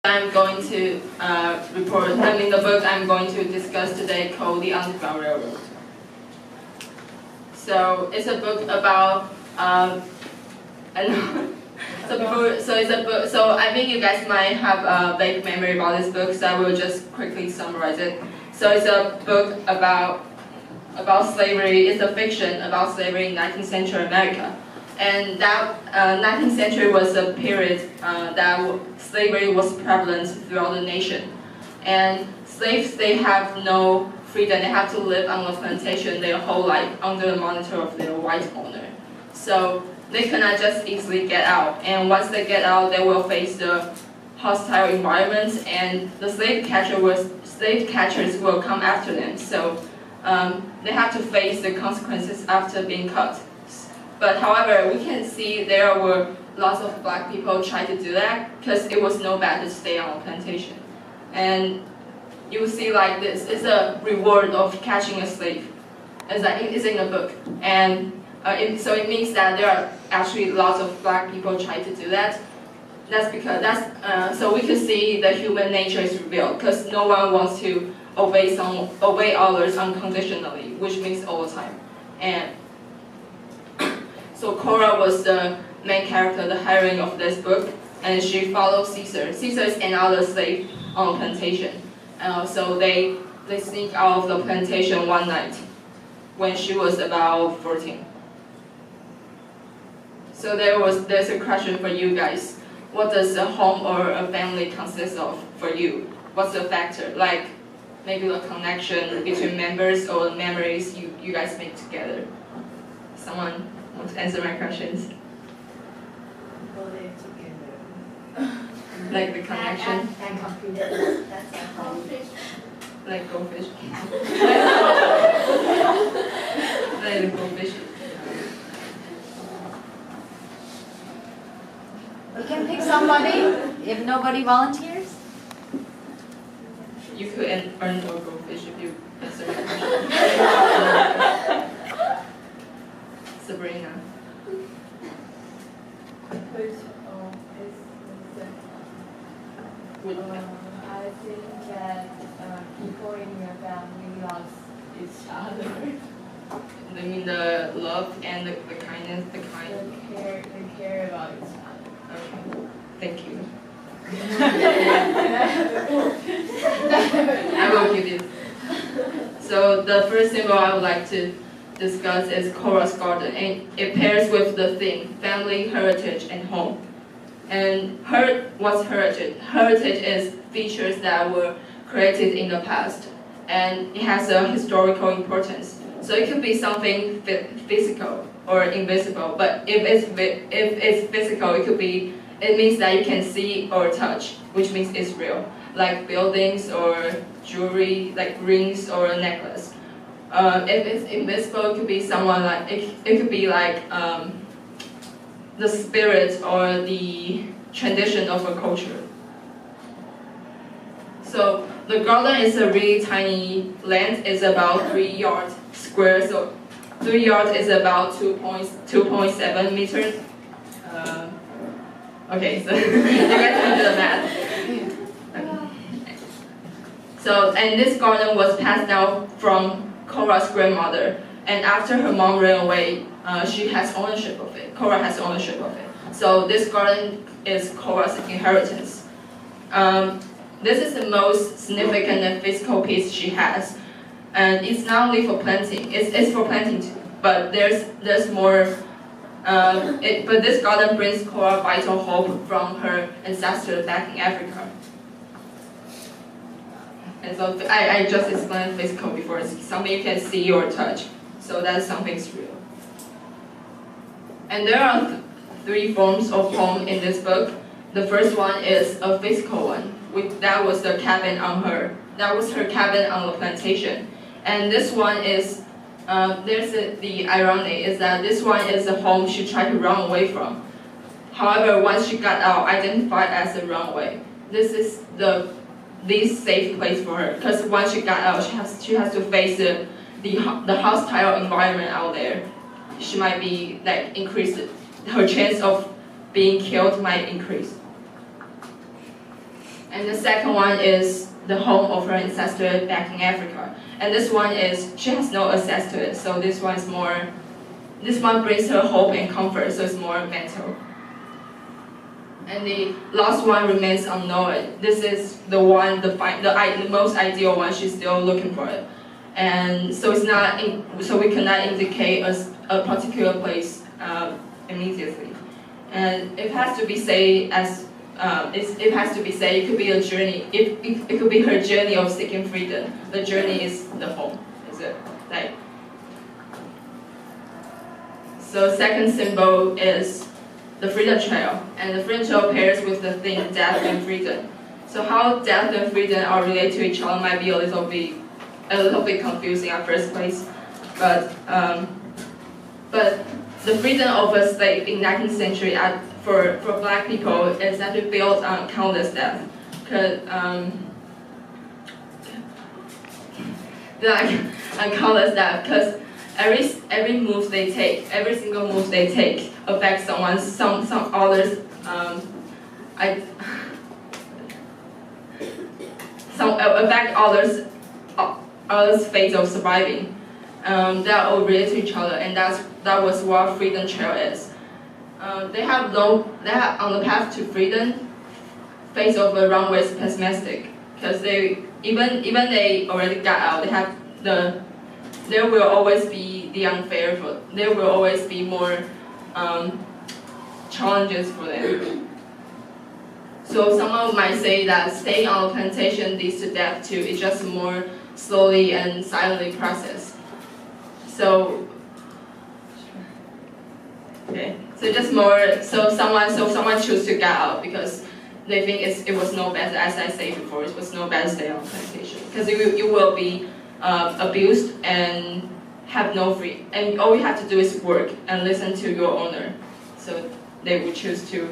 I'm going to the book I'm going to discuss today called The Underground Railroad. So it's a book about so I think you guys might have a vague memory about this book, so I will just quickly summarize it. So it's a book about slavery. It's a fiction about slavery in 19th century America. And that 19th century was a period that slavery was prevalent throughout the nation. And slaves, they have no freedom. They have to live on a plantation their whole life under the monitor of their white owner. So they cannot just easily get out. And once they get out, they will face the hostile environment, and the slave catchers will come after them. So they have to face the consequences after being cut. But however, we can see there were lots of black people trying to do that because it was no bad to stay on a plantation. And you will see like this is a reward of catching a slave. It's in the book. And so it means that there are actually lots of black people trying to do that. That's because so we can see the human nature is revealed because no one wants to obey others unconditionally, which means all the time. And so Cora was the main character, the heroine of this book, and she follows Caesar. Caesar is another slave on a plantation. So they sneak out of the plantation one night when she was about 14. So there's a question for you guys. What does a home or a family consist of for you? What's the factor? Like maybe the connection between members or memories you guys make together. Someone want to answer my questions? People live together. Like the connection? And computer. That's a home. Like goldfish. Like the goldfish. We can pick somebody if nobody volunteers. You could earn more goldfish if you answer my question. Sabrina. I think that people in your family love each other. I mean the love and the kindness, the kind. They care about each other. Okay. Thank you. I will give you. So the first symbol I would like to discuss is Cora's garden, and it pairs with the theme family, heritage, and home. And what's heritage? Heritage is features that were created in the past, and it has a historical importance. So it could be something physical or invisible, but if it's physical, it means that you can see or touch, which means it's real, like buildings or jewelry, like rings or a necklace. If it's invisible, it could be someone like it could be like the spirit or the tradition of a culture. So the garden is a really tiny land. It's about 3 yards square. So 3 yards is about 2.7 meters. Okay, so you guys can do the math. So, and this garden was passed down from Cora's grandmother, and after her mom ran away, she has ownership of it. Cora has ownership of it. So this garden is Cora's inheritance. This is the most significant and physical piece she has, and it's not only for planting. It's for planting too, but there's more. But this garden brings Cora vital hope from her ancestors back in Africa. And so I just explained physical before. It's something you can see or touch. So that's something's real. And there are 3 forms of home in this book. The first one is a physical one. That was the cabin on her. That was her cabin on the plantation. And this one is, the irony is that this one is a home she tried to run away from. However, once she got out, identified as a runaway. This is the safe place for her, because once she got out, she has to face the hostile environment out there. She might be like increased. Her chance of being killed might increase. And the second one is the home of her ancestor back in Africa. And this one is, she has no access to it, so this one brings her hope and comfort, so it's more mental. And the last one remains unknown. This is the one, the most ideal one. She's still looking for it, and so so we cannot indicate a particular place immediately. And it has to be said it could be a journey. It could be her journey of seeking freedom. The journey is the home. Is it like? So second symbol is the freedom trail, and the freedom trail pairs with the theme death and freedom. So how death and freedom are related to each other might be a little bit confusing at first place, but the freedom of a slave in 19th century for Black people is actually built on countless deaths. Countless deaths, because every move they take, every single move they take affects someone, some others, affect others' fate of surviving. They are all related to each other, and that was what freedom trail is. They have on the path to freedom, face of a runway is pessimistic, because they even they already got out. There will always be the unfair there will always be more challenges for them. So someone might say that staying on a plantation leads to death too. It's just more slowly and silently processed. So someone choose to get out because they think it was no better, as I said before, it was no better stay on plantation because you will be abused and have no free, and all you have to do is work and listen to your owner. So they would choose to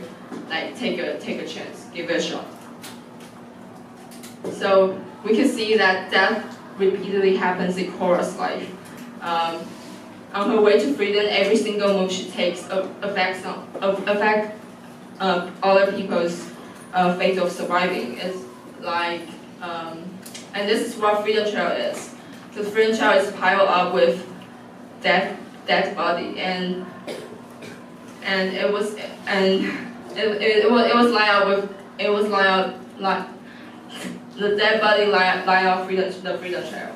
take a chance, give it a shot. So we can see that death repeatedly happens in Cora's life. On her way to freedom, every single move she takes affects other people's fate of surviving. It's and this is what freedom trail is. The freedom trail is piled up with dead body, and it was the dead body lie out the freedom trail.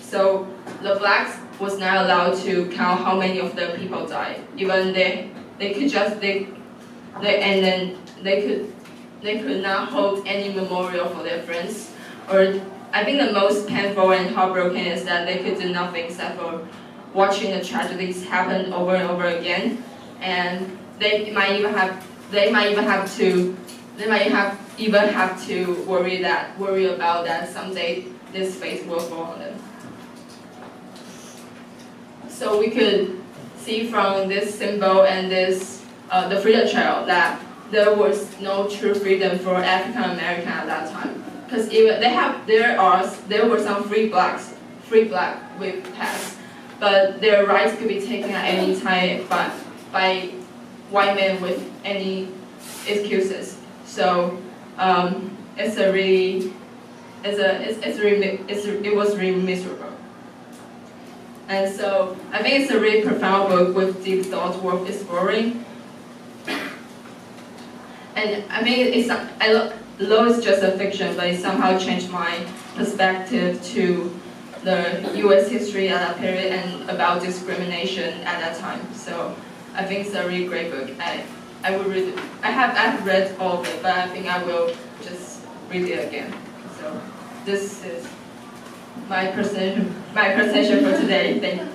So the Blacks was not allowed to count how many of their people died. Even they could not hold any memorial for their friends. Or I think the most painful and heartbroken is that they could do nothing except for watching the tragedies happen over and over again, and they might even have to worry about that someday this fate will fall on them. So we could see from this symbol and this the freedom trail that there was no true freedom for African American at that time, because even there were some free black with past, but their rights could be taken at any time by white men with any excuses. So it was really miserable. And so I think it's a really profound book with deep thoughts worth exploring. And I mean, although it's just a fiction, but it somehow changed my perspective to the U.S. history at that period and about discrimination at that time. So I think it's a really great book. I will read it. I've read all of it, but I think I will just read it again. So this is my presentation for today. Thank you.